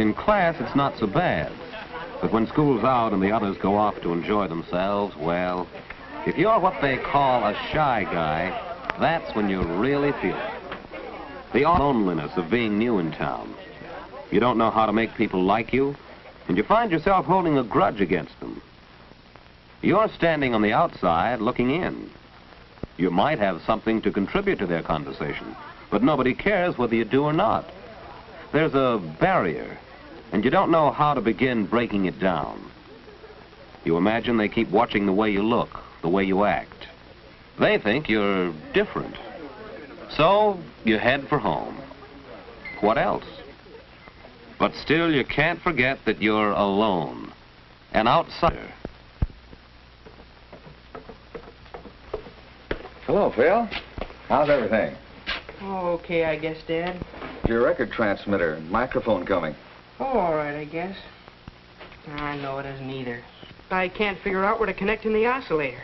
In class, it's not so bad. But when school's out and the others go off to enjoy themselves, well, if you're what they call a shy guy, that's when you really feel it. The loneliness of being new in town. You don't know how to make people like you, and you find yourself holding a grudge against them. You're standing on the outside looking in. You might have something to contribute to their conversation, but nobody cares whether you do or not. There's a barrier, and you don't know how to begin breaking it down. You imagine they keep watching the way you look, the way you act. They think you're different. So you head for home. What else? But still, you can't forget that you're alone, an outsider. Hello, Phil. How's everything? Oh, okay, I guess, Dad. Your record transmitter and microphone coming. Oh, all right, I guess. I know it isn't either. I can't figure out where to connect in the oscillator.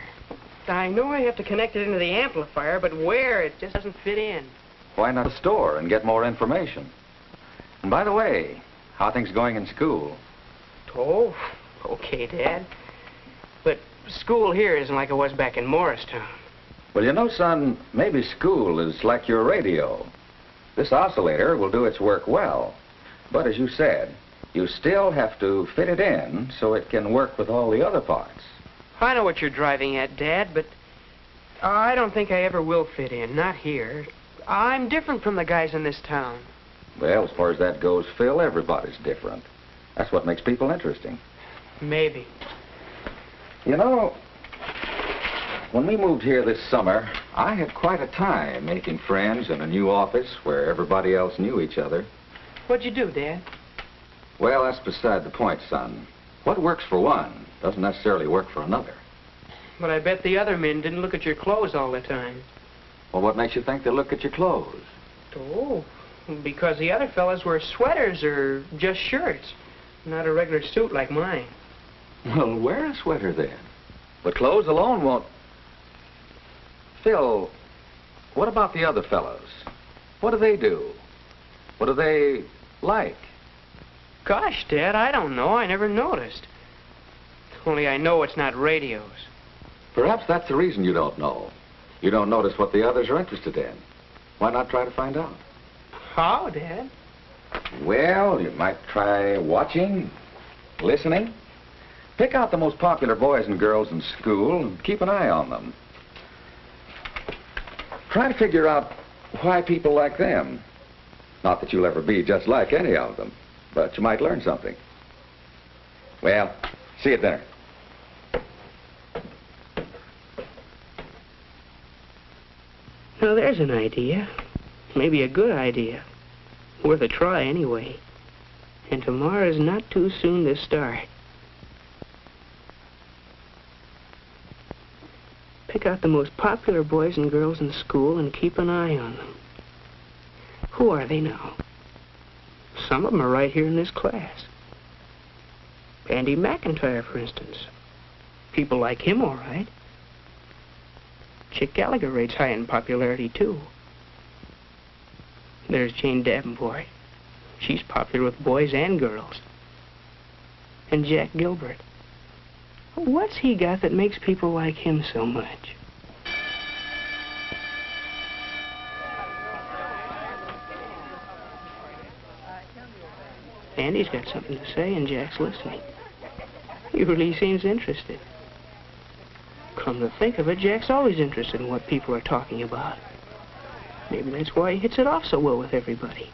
I know I have to connect it into the amplifier, but where? It just doesn't fit in. Why not a store and get more information? And by the way, how are things going in school? Oh, okay, Dad. But school here isn't like it was back in Morristown. Well, you know, son, maybe school is like your radio. This oscillator will do its work well. But as you said, you still have to fit it in so it can work with all the other parts. I know what you're driving at, Dad, but I don't think I ever will fit in, not here. I'm different from the guys in this town. Well, as far as that goes, Phil, everybody's different. That's what makes people interesting. Maybe. You know, when we moved here this summer, I had quite a time making friends in a new office where everybody else knew each other. What'd you do, Dad? Well, that's beside the point, son. What works for one doesn't necessarily work for another. But I bet the other men didn't look at your clothes all the time. Well, what makes you think they look at your clothes? Oh, because the other fellas wear sweaters or just shirts, not a regular suit like mine. Well, wear a sweater then. But clothes alone won't... Phil, what about the other fellows? What do they do? What do they like? Gosh, Dad, I don't know. I never noticed. Only I know it's not radios. Perhaps that's the reason you don't know. You don't notice what the others are interested in. Why not try to find out? How, Dad? Well, you might try watching, listening. Pick out the most popular boys and girls in school and keep an eye on them. Try to figure out why people like them. Not that you'll ever be just like any of them, but you might learn something. Well, see you at dinner. Now, there's an idea. Maybe a good idea. Worth a try, anyway. And tomorrow's not too soon to start. Pick out the most popular boys and girls in school and keep an eye on them. Who are they now? Some of them are right here in this class. Andy McIntyre, for instance. People like him, all right. Chick Gallagher rates high in popularity, too. There's Jane Davenport. She's popular with boys and girls. And Jack Gilbert. What's he got that makes people like him so much? Andy's got something to say, and Jack's listening. He really seems interested. Come to think of it, Jack's always interested in what people are talking about. Maybe that's why he hits it off so well with everybody.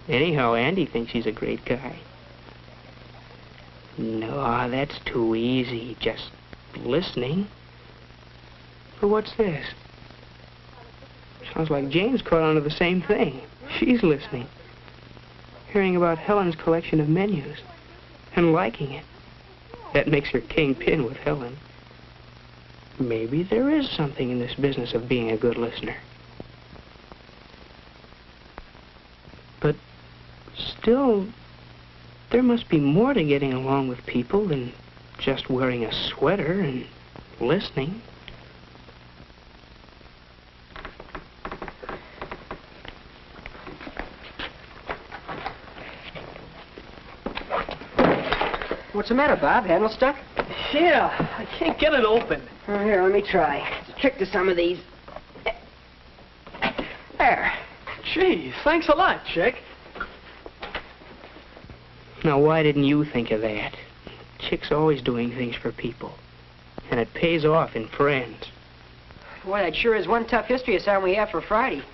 Anyhow, Andy thinks he's a great guy. No, that's too easy. Just listening. But what's this? Sounds like Jane's caught on to the same thing. She's listening. Hearing about Helen's collection of menus. And liking it. That makes her kingpin with Helen. Maybe there is something in this business of being a good listener. But still, there must be more to getting along with people than just wearing a sweater and listening. What's the matter, Bob? Handle stuck? Yeah, I can't get it open. Oh, here, let me try. It's a trick to some of these. There. Gee, thanks a lot, Chick. Now, why didn't you think of that? Chick's always doing things for people. And it pays off in friends. Boy, that sure is one tough history assignment we have for Friday.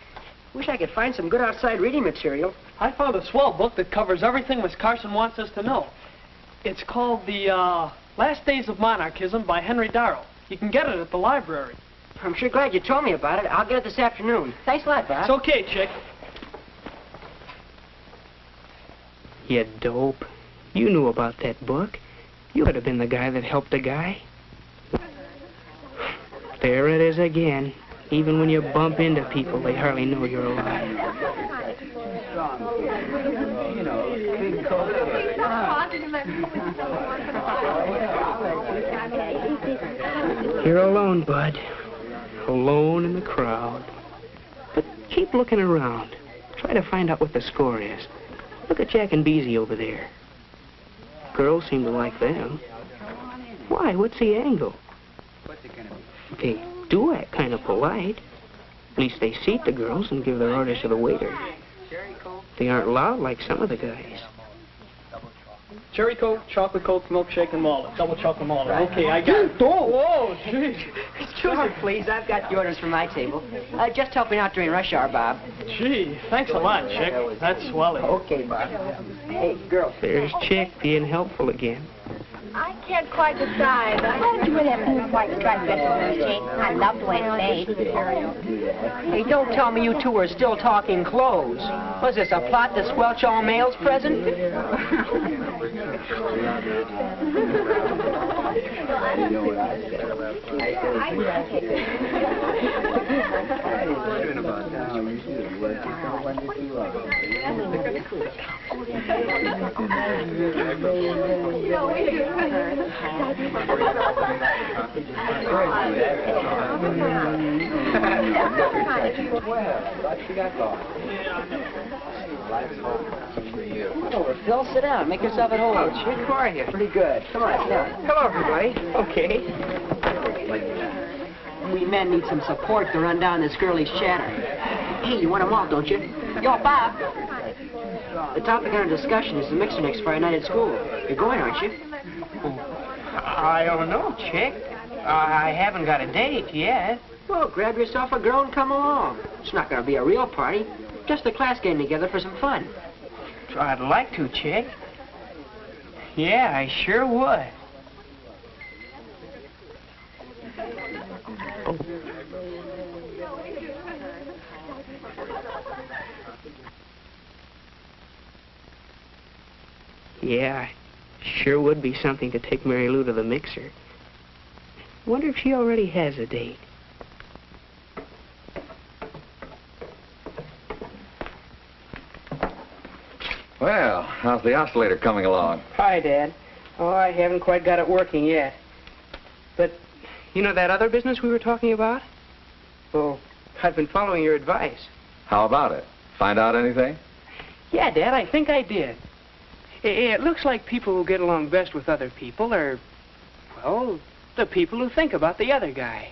Wish I could find some good outside reading material. I found a swell book that covers everything Miss Carson wants us to know. It's called The Last Days of Monarchism by Henry Darrow. You can get it at the library. I'm sure glad you told me about it. I'll get it this afternoon. Thanks a lot, Bob. It's okay, Chick. You dope. You knew about that book. You could have been the guy that helped a guy. There it is again. Even when you bump into people, they hardly know you're alive. You're alone, Bud. Alone in the crowd. But keep looking around. Try to find out what the score is. Look at Jack and Beezy over there. Girls seem to like them. Why? What's the angle? They do act kind of polite. At least they seat the girls and give their orders to the waiter. They aren't loud like some of the guys. Cherry Coke, chocolate Coke, milkshake, and malted. Double chocolate malted. Okay, I got it. Whoa, gee. Excuse me, please. I've got the orders for my table. Just helping out during rush hour, Bob. Gee, thanks a lot, Chick. That's swelling. Okay, Bob. Hey, girls. There's Chick being helpful again. I can't quite decide. Why don't you really have a white striped dress on this, Jane? I love the way it's made. Hey, don't tell me you two are still talking clothes. Was this a plot to squelch all males present? Over, Phil, sit down. Make yourself at home. Chick, how are you? Pretty good. Come on, sit down. Hello, everybody. Okay. We men need some support to run down this girlish chatter. Hey, you want them all, don't you? Yo, Bob. The topic under discussion is the mixer next Friday night at school. You're going, aren't you? I don't know, Chick. I haven't got a date yet. Well, grab yourself a girl and come along. It's not going to be a real party. Just the class getting together for some fun. I'd like to, Chick. Yeah, I sure would. Yeah, sure would be something to take Mary Lou to the mixer. Wonder if she already has a date. Well, how's the oscillator coming along? Hi, Dad. Oh, I haven't quite got it working yet. But, you know that other business we were talking about? Well, I've been following your advice. How about it? Find out anything? Yeah, Dad, I think I did. It looks like people who get along best with other people are, well, the people who think about the other guy.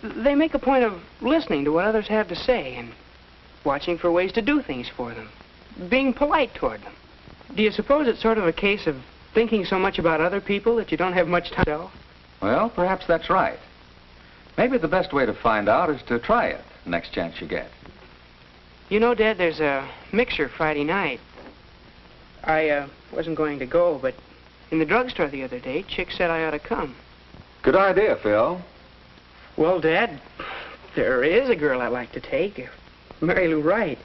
They make a point of listening to what others have to say and watching for ways to do things for them, being polite toward them. Do you suppose it's sort of a case of thinking so much about other people that you don't have much time to yourself? Well, perhaps that's right. Maybe the best way to find out is to try it next chance you get. You know, Dad, there's a mixer Friday night. I wasn't going to go, but in the drugstore the other day, Chick said I ought to come. Good idea, Phil. Well, Dad, there is a girl I'd like to take, Mary Lou Wright.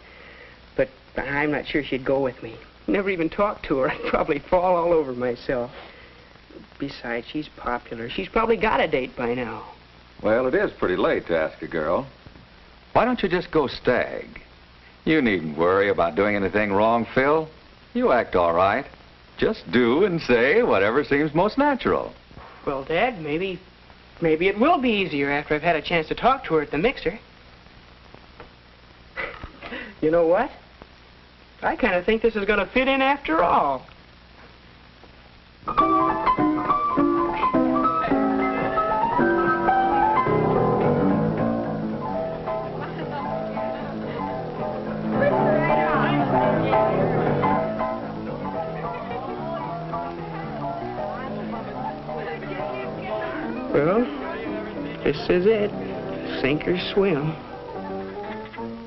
But I'm not sure she'd go with me. Never even talked to her. I'd probably fall all over myself. Besides, she's popular. She's probably got a date by now. Well, it is pretty late to ask a girl. Why don't you just go stag? You needn't worry about doing anything wrong, Phil. You act all right. Just do and say whatever seems most natural. Well, Dad, maybe it will be easier after I've had a chance to talk to her at the mixer. You know what? I kind of think this is going to fit in after all. This is it. Sink or swim.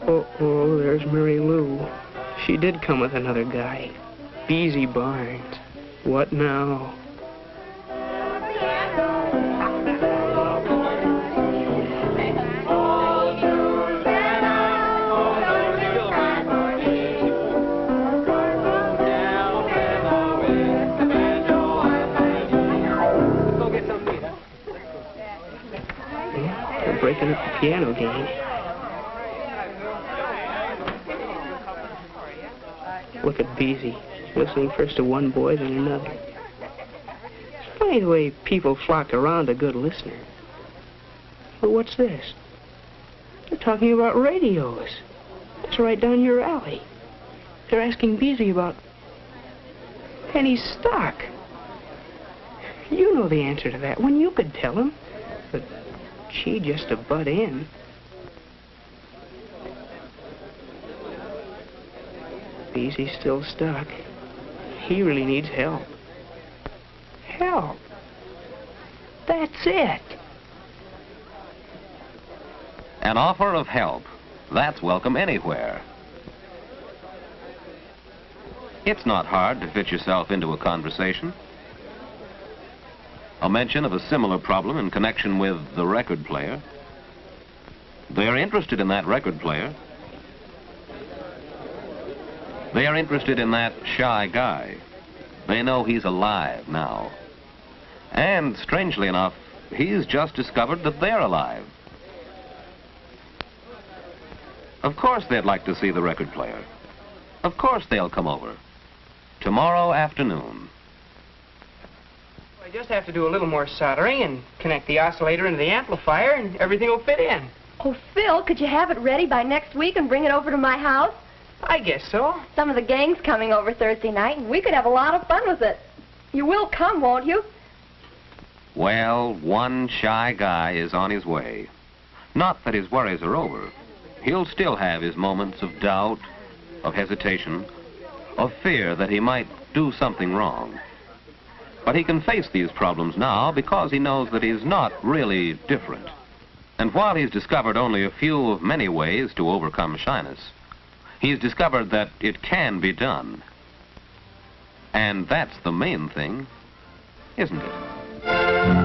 Uh-oh, there's Mary Lou. She did come with another guy. Beezy Barnes. What now? They're breaking up the piano game. Look at Beezy, listening first to one boy, then another. It's funny the way people flock around a good listener. But what's this? They're talking about radios. That's right down your alley. They're asking Beezy about penny stock. You know the answer to that one. You could tell him. But, gee, just to butt in. Beezy's still stuck. He really needs help. Help. That's it. An offer of help. That's welcome anywhere. It's not hard to fit yourself into a conversation. A mention of a similar problem in connection with the record player. They're interested in that record player. They are interested in that shy guy. They know he's alive now. And, strangely enough, he's just discovered that they're alive. Of course they'd like to see the record player. Of course they'll come over. Tomorrow afternoon. I just have to do a little more soldering and connect the oscillator into the amplifier, and everything will fit in. Oh, Phil, could you have it ready by next week and bring it over to my house? I guess so. Some of the gang's coming over Thursday night, and we could have a lot of fun with it. You will come, won't you? Well, one shy guy is on his way. Not that his worries are over. He'll still have his moments of doubt, of hesitation, of fear that he might do something wrong. But he can face these problems now because he knows that he's not really different. And while he's discovered only a few of many ways to overcome shyness, he's discovered that it can be done. And that's the main thing, isn't it?